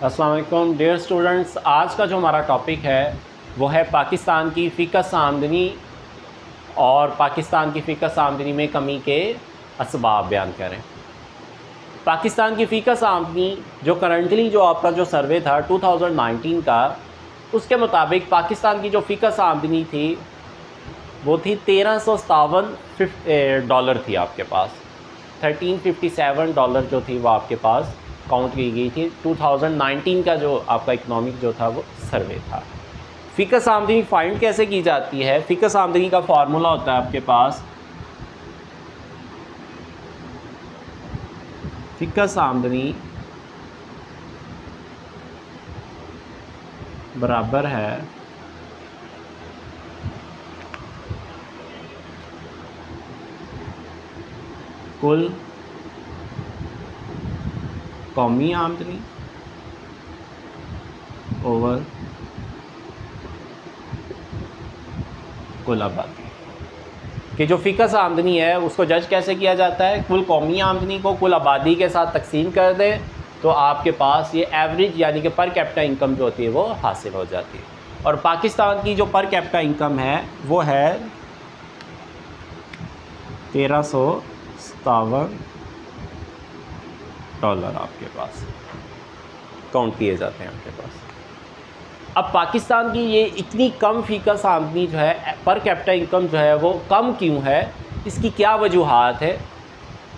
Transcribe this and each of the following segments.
अस्सलाम वालेकुम dear students, आज का जो हमारा टॉपिक है वो है पाकिस्तान की फ़िकस आमदनी और पाकिस्तान की फ़िकस आमदनी में कमी के असबाब बयान करें। पाकिस्तान की फ़िकस आमदनी जो करंटली जो आपका जो सर्वे था 2019 का, उसके मुताबिक पाकिस्तान की जो फ़िकस आमदनी थी वो थी $1357 थी आपके पास। $1357 जो थी वो आपके पास काउंट की गई थी। 2019 का जो आपका इकनॉमिक जो था वो सर्वे था। फ़िकस आमदनी फाइंड कैसे की जाती है? फ़िकस आमदनी का फार्मूला होता है आपके पास, फ़िकस आमदनी बराबर है कुल कौमी आमदनी ओवर कुल आबादी। कि जो फ़िकस आमदनी है उसको जज कैसे किया जाता है? कुल कौमी आमदनी को कुल आबादी के साथ तकसीम कर दें तो आपके पास ये एवरेज यानी कि पर कैपिटा इनकम जो होती है वो हासिल हो जाती है। और पाकिस्तान की जो पर कैपिटा इनकम है वो है $1357 आपके पास काउंट किए जाते हैं आपके पास। अब पाकिस्तान की ये इतनी कम फ़िकस आमदनी जो है, पर कैपिटा इनकम जो है वो कम क्यों है, इसकी क्या वजूहात है,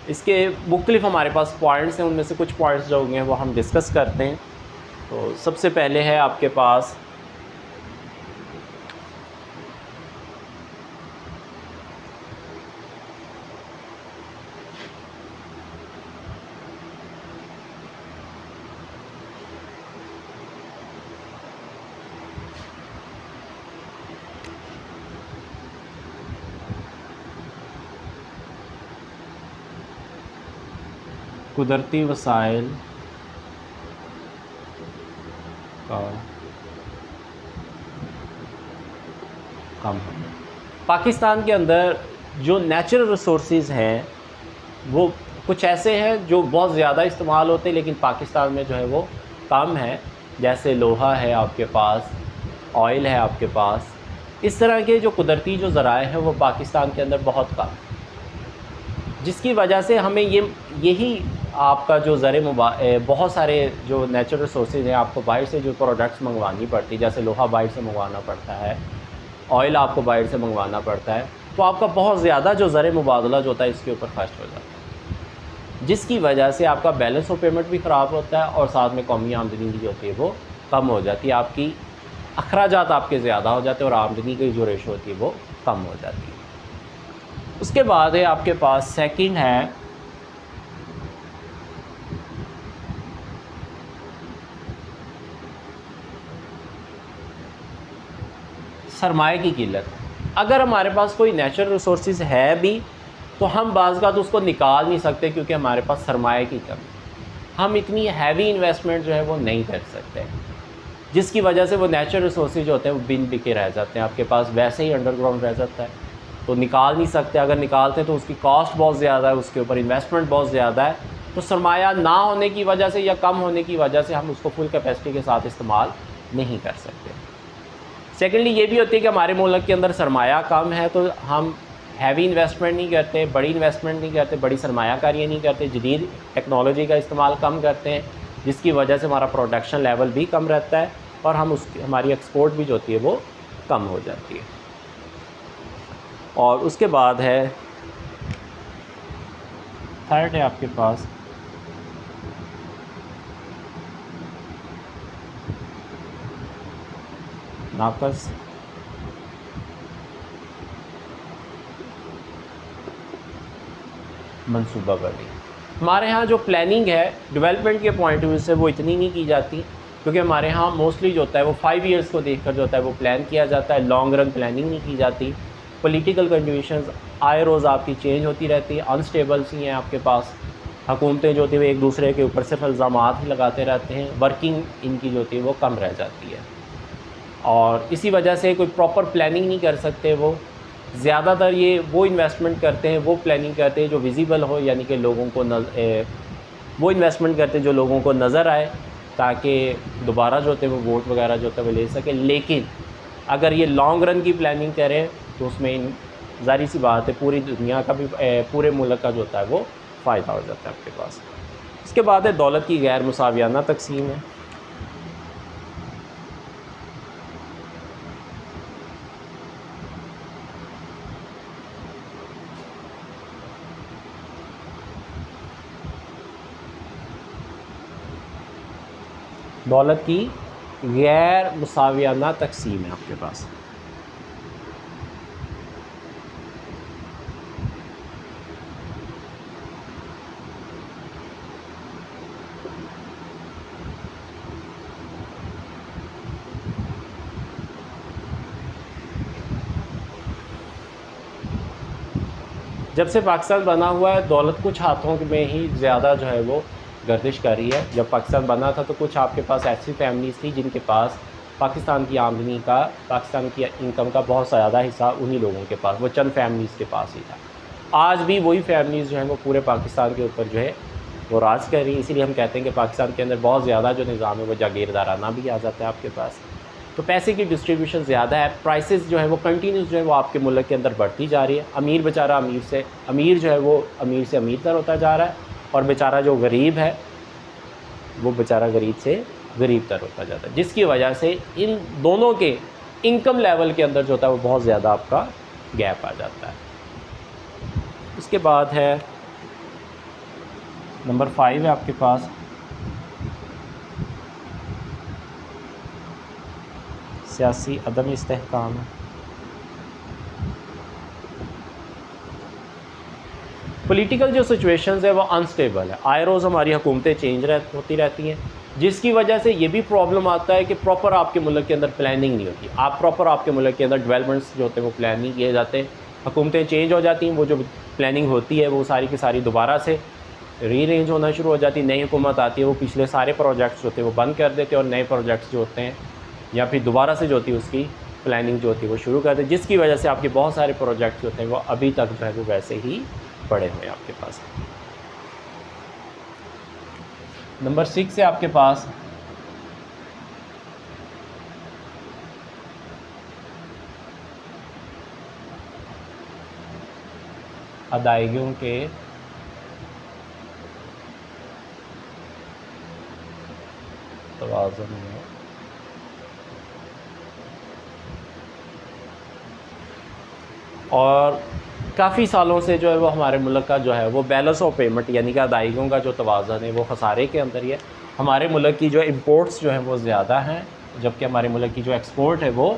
इसके मुख्तलिफ हमारे पास पॉइंट्स हैं। उनमें से कुछ पॉइंट्स जो होंगे वो हम डिस्कस करते हैं। तो सबसे पहले है आपके पास कुदरती वसाइल का कम है। पाकिस्तान के अंदर जो नेचुरल रिसोर्सेज हैं वो कुछ ऐसे हैं जो बहुत ज़्यादा इस्तेमाल होते हैं लेकिन पाकिस्तान में जो है वो कम है। जैसे लोहा है आपके पास, ऑयल है आपके पास। इस तरह के जो कुदरती जो ज़राए हैं वो पाकिस्तान के अंदर बहुत कम है, जिसकी वजह से हमें यही आपका जो बहुत सारे जो नेचुरल रिसोर्सेज हैं आपको बाहर से जो प्रोडक्ट्स मंगवानी पड़ती है, जैसे लोहा बाहर से मंगवाना पड़ता है, ऑयल आपको बाहर से मंगवाना पड़ता है, तो आपका बहुत ज़्यादा जो ज़र मुबादला जो होता है इसके ऊपर खर्च हो जाता है, जिसकी वजह से आपका बैलेंस ऑफ पेमेंट भी ख़राब होता है और साथ में कौमी आमदनी जो होती है वो कम हो जाती है। आपकी अखराजात आपके ज़्यादा हो जाते हैं और आमदनी की जो रेशो होती है वो कम हो जाती है। उसके बाद है आपके पास सेकंड है सरमाए की किल्लत। अगर हमारे पास कोई नेचुरल रिसोर्सेज है भी तो हम बाज़ का तो उसको निकाल नहीं सकते क्योंकि हमारे पास सरमाए की कमी, हम इतनी हैवी इन्वेस्टमेंट जो है वो नहीं कर सकते, जिसकी वजह से वो नेचुरल रिसोर्सेज जो होते हैं वो बिन बिके रह जाते हैं, आपके पास वैसे ही अंडरग्राउंड रह जाता है, तो निकाल नहीं सकते। अगर निकालते तो उसकी कॉस्ट बहुत ज़्यादा है, उसके ऊपर इन्वेस्टमेंट बहुत ज़्यादा है, तो सरमाया ना होने की वजह से या कम होने की वजह से हम उसको फुल कैपेसिटी के साथ इस्तेमाल नहीं कर सकते। सेकेंडली ये भी होती है कि हमारे मुल्क के अंदर सरमाया कम है तो हम हैवी इन्वेस्टमेंट नहीं करते, बड़ी इन्वेस्टमेंट नहीं करते, बड़ी सरमायाकारियाँ नहीं करते, जदीद टेक्नोलॉजी का इस्तेमाल कम करते हैं, जिसकी वजह से हमारा प्रोडक्शन लेवल भी कम रहता है और हमारी एक्सपोर्ट भी जो होती है वो कम हो जाती है। और उसके बाद है थर्ड है आपके पास नाकस मनसूबाबंदी। हमारे यहाँ जो प्लानिंग है डेवलपमेंट के पॉइंट ऑफ व्यू से वो इतनी नहीं की जाती, क्योंकि हमारे यहाँ मोस्टली जो होता है वो 5 ईयर्स को देखकर जो होता है वो प्लान किया जाता है, लॉन्ग रन प्लानिंग नहीं की जाती। पॉलिटिकल कंडीशंस आए रोज़ आपकी चेंज होती रहती है, अनस्टेबल सी हैं आपके पास, हुकूमतें जो होती है वो एक दूसरे के ऊपर सिर्फ इल्ज़ामात ही लगाते रहते हैं, वर्किंग इनकी जो होती है वो कम रह जाती है और इसी वजह से कोई प्रॉपर प्लानिंग नहीं कर सकते। वो ज़्यादातर ये वो इन्वेस्टमेंट करते हैं, वो प्लानिंग करते हैं जो विजिबल हो, यानी कि लोगों को वो इन्वेस्टमेंट करते हैं जो लोगों को नज़र आए, ताकि दोबारा जो होते हैं वो वोट वगैरह जो होता है वो ले सकें। लेकिन अगर ये लॉन्ग रन की प्लानिंग करें तो उसमें ज़ाहिर सी बात है पूरी दुनिया का भी पूरे मुल्क का जो होता है वो फ़ायदा हो जाता है आपके पास। इसके बाद है दौलत की गैर मुसावियाना तकसीम है। दौलत की गैर मुसावियाना तकसीम है आपके पास। जब से पाकिस्तान बना हुआ है दौलत कुछ हाथों में ही ज़्यादा जो है वो गर्दिश कर रही है। जब पाकिस्तान बना था तो कुछ आपके पास ऐसी फैमिलीज़ थी जिनके पास पाकिस्तान की आमदनी का, पाकिस्तान की इनकम का बहुत ज़्यादा हिस्सा उन्हीं लोगों के पास, वो चंद फैमिलीज़ के पास ही था। आज भी वही फैमिलीज़ जो हैं वो पूरे पाकिस्तान के ऊपर जो है वो राज कर रही है। इसीलिए हम कहते हैं कि पाकिस्तान के अंदर बहुत ज़्यादा जो निज़ाम है वो जागीरदाराना भी आ जाता है आपके पास। तो पैसे की डिस्ट्रीब्यूशन ज़्यादा है, प्राइसेस जो है वो कंटिन्यूस जो है वो आपके मुल्क के अंदर बढ़ती जा रही है। अमीर बेचारा अमीर जो है वो अमीर से अमीर होता जा रहा है, और बेचारा जो गरीब है वो बेचारा गरीब से गरीब तर होता जाता है, जिसकी वजह से इन दोनों के इनकम लेवल के अंदर जो होता है वो बहुत ज़्यादा आपका गैप आ जाता है। इसके बाद है नंबर 5 है आपके पास सियासी अदम इस्तेहकाम है। पॉलिटिकल जो सिचुएशंस है वो अनस्टेबल है, आए रोज़ हमारी हुकूमतें चेंज होती रहती हैं, जिसकी वजह से ये भी प्रॉब्लम आता है कि प्रॉपर आपके मुल्क के अंदर प्लानिंग नहीं होती। आप प्रॉपर आपके मुल्क के अंदर डेवलपमेंट्स जो होते हैं वो प्लान नहीं किए जाते, हुकूमतें चेंज हो जाती हैं, वो जो प्लानिंग होती है वो सारी की सारी दोबारा से रीअरेंज होना शुरू हो जाती है। नई हुकूमत आती है, वो पिछले सारे प्रोजेक्ट्स होते हैं वो बंद कर देते हैं, और नए प्रोजेक्ट्स जो होते हैं या फिर दोबारा से जो होती है उसकी प्लानिंग जो होती है वो शुरू कर देते हैं, जिसकी वजह से आपके बहुत सारे प्रोजेक्ट्स होते हैं वो अभी तक जो है वो वैसे ही पड़े हुए हैं आपके पास। नंबर 6 है आपके पास अदायगियों के तवाज़ुन में और काफ़ी सालों से जो है वो हमारे मुल्क का जो है वो बैलेंस ऑफ पेमेंट यानी कि अदायगियों का जो तवाज़ुन है वो खसारे के अंदर ही है। हमारे मुल्क की जो इंपोर्ट्स जो हैं वो ज़्यादा हैं, जबकि हमारे मुल्क की जो एक्सपोर्ट है वो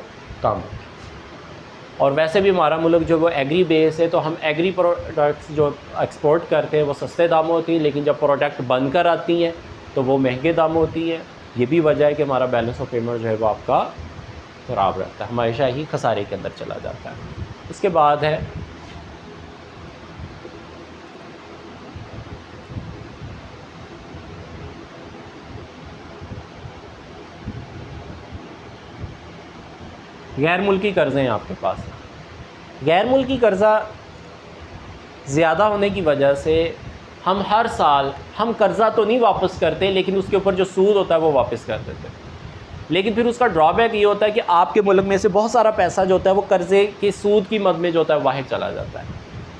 कम है। और वैसे भी हमारा मुल्क जो वो एग्री बेस है, तो हम एग्री प्रोडक्ट्स जो एक्सपोर्ट करते हैं वो सस्ते दामों होती हैं, लेकिन जब प्रोडक्ट बन कर आती हैं तो वो महंगे दामों होती हैं। ये भी वजह है कि हमारा बैलेंस ऑफ पेमेंट जो है वो आपका ख़राब रहता है, हमेशा ही खसारे के अंदर चला जाता है। उसके बाद है गैर मुल्की कर्ज़े हैं आपके पास। गैर मुल्की कर्ज़ा ज़्यादा होने की वजह से हम हर साल हम कर्ज़ा तो नहीं वापस करते, लेकिन उसके ऊपर जो सूद होता है वो वापस कर देते हैं। लेकिन फिर उसका ड्रॉबैक ये होता है कि आपके मुल्क में से बहुत सारा पैसा जो होता है वो कर्ज़े के सूद की मद में जो होता है बाहर चला जाता है,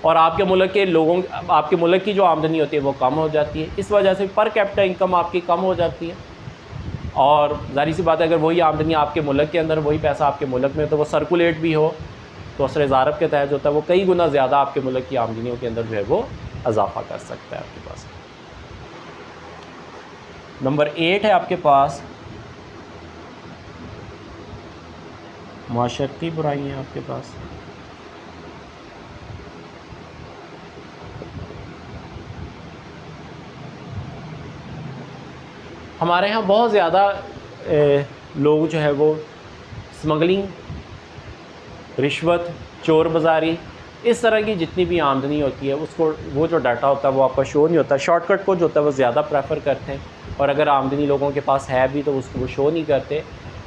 और आपके मुल्क के लोगों आपके मुल्क की जो आमदनी होती है वो कम हो जाती है। इस वजह से पर कैपिटा इनकम आपकी कम हो जाती है, और ज़ाहिर सी बात है अगर वही आमदनी आपके मुल्क के अंदर, वही पैसा आपके मुल्क में तो वो सर्कुलेट भी हो तो असर ज़ारब के तहत होता है वो कई गुना ज़्यादा आपके मुल्क की आमदनियों के अंदर जो है वो इजाफ़ा कर सकता है आपके पास। नंबर 8 है आपके पास माशरती बुराइयाँ आपके पास। हमारे यहाँ बहुत ज़्यादा लोग जो है वो स्मगलिंग, रिश्वत, चोर बाज़ारी, इस तरह की जितनी भी आमदनी होती है उसको वो जो डाटा होता है वो आपका शो नहीं होता। शॉर्टकट को जो होता है वो ज़्यादा प्रेफर करते हैं, और अगर आमदनी लोगों के पास है भी तो उसको वो शो नहीं करते।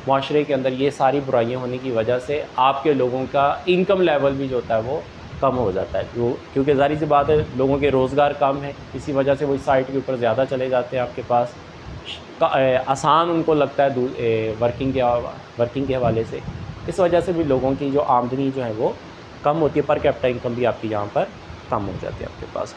माशरे के अंदर ये सारी बुराइयां होने की वजह से आपके लोगों का इनकम लेवल भी जो होता है वो कम हो जाता है, जो क्योंकि ज़ाहिर सी बात है लोगों के रोज़गार कम है, इसी वजह से वो इस साइट के ऊपर ज़्यादा चले जाते हैं आपके पास। आसान उनको लगता है वर्किंग के हवाले से। इस वजह से भी लोगों की जो आमदनी जो है वो कम होती है, पर कैपिटा इनकम भी आपकी यहाँ पर कम हो जाती है आपके पास।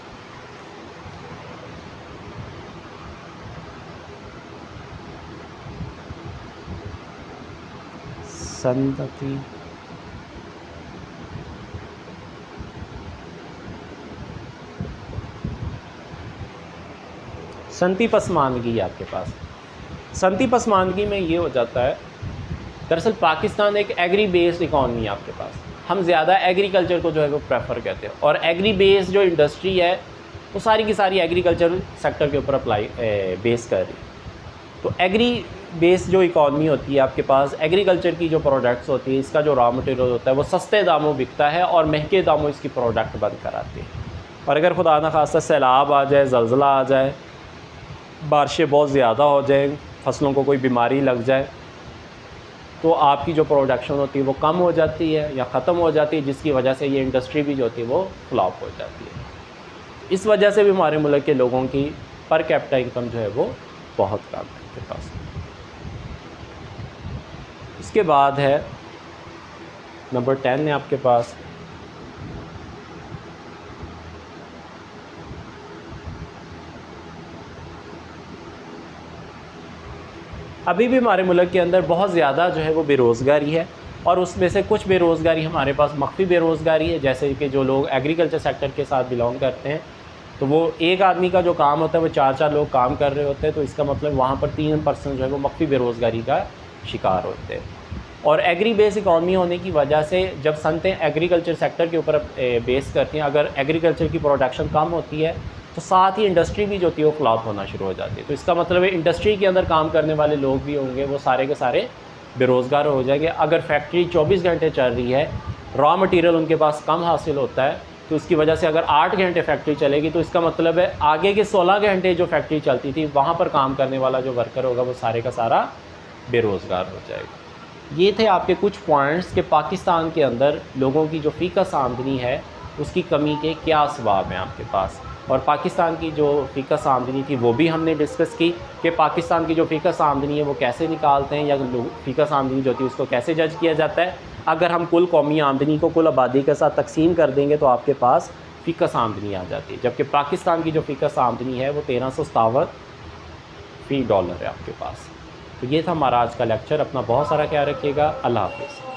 सनती सनती पसमानदगी आपके पास। सनती पसमानदगी में ये हो जाता है, दरअसल पाकिस्तान एक एग्री बेस्ड इकॉनमी है आपके पास। हम ज़्यादा एग्रीकल्चर को जो है वो प्रेफर करते हैं, और एग्री बेस्ड जो इंडस्ट्री है वो सारी की सारी एग्रीकल्चर सेक्टर के ऊपर अप्लाई बेस कर रही है। तो एग्री बेस्ड जो इकॉनमी होती है आपके पास, एग्रीकल्चर की जो प्रोडक्ट्स होती है, इसका जो रॉ मटेरियल होता है वो सस्ते दामों बिकता है और महंगे दामों इसकी प्रोडक्ट बंद कराते हैं। और अगर खुदा न खास्ता सैलाब आ जाए, ज़लज़ला आ जाए, बारिशें बहुत ज़्यादा हो जाए, फसलों को कोई बीमारी लग जाए, तो आपकी जो प्रोडक्शन होती है वो कम हो जाती है या ख़त्म हो जाती है, जिसकी वजह से ये इंडस्ट्री भी जो होती है वो फ्लॉप हो जाती है। इस वजह से भी हमारे मुल्क के लोगों की पर कैपिटा इनकम जो है वो बहुत कम है आपके पास। इसके बाद है नंबर 10 है आपके पास अभी भी हमारे मुल्क के अंदर बहुत ज़्यादा जो है वो बेरोज़गारी है, और उसमें से कुछ बेरोज़गारी हमारे पास मख्फी बेरोज़गारी है, जैसे कि जो लोग एग्रीकल्चर सेक्टर के साथ बिलोंग करते हैं, तो वो एक आदमी का जो काम होता है वो 4-4 लोग काम कर रहे होते हैं, तो इसका मतलब वहाँ पर 3% जो है वो मख्फी बेरोज़गारी का शिकार होते हैं। और एग्री बेस इकॉनमी होने की वजह से जब सनतें एग्रीकल्चर सेक्टर के ऊपर बेस करती हैं, अगर एग्रीकल्चर की प्रोडक्शन कम होती है तो साथ ही इंडस्ट्री भी जो होती है वो फ्लॉप होना शुरू हो जाती है। तो इसका मतलब है इंडस्ट्री के अंदर काम करने वाले लोग भी होंगे, वो सारे के सारे बेरोज़गार हो जाएंगे। अगर फैक्ट्री 24 घंटे चल रही है, रॉ मटेरियल उनके पास कम हासिल होता है, तो इसकी वजह से अगर 8 घंटे फैक्ट्री चलेगी तो इसका मतलब है आगे के 16 घंटे जो फैक्ट्री चलती थी वहाँ पर काम करने वाला जो वर्कर होगा वो सारे का सारा बेरोज़गार हो जाएगा। ये थे आपके कुछ पॉइंट्स कि पाकिस्तान के अंदर लोगों की जो फ़ीकस आमदनी है उसकी कमी के क्या असबाब हैं आपके पास। और पाकिस्तान की जो फ़ीकस आमदनी थी वो भी हमने डिस्कस की कि पाकिस्तान की जो फ़ीकस आमदनी है वो कैसे निकालते हैं, या फ़ीकस आमदनी जो होती है उसको कैसे जज किया जाता है। अगर हम कुल कौमी आमदनी को कुल आबादी के साथ तकसीम कर देंगे तो आपके पास फ़ीकस आमदनी आ जाती है, जबकि पाकिस्तान की जो फ़ीकस आमदनी है वो 1357 फ़ी डॉलर है आपके पास। तो ये था हमारा आज का लेक्चर। अपना बहुत सारा ख्याल रखिएगा। अल्लाह हाफ़िज़।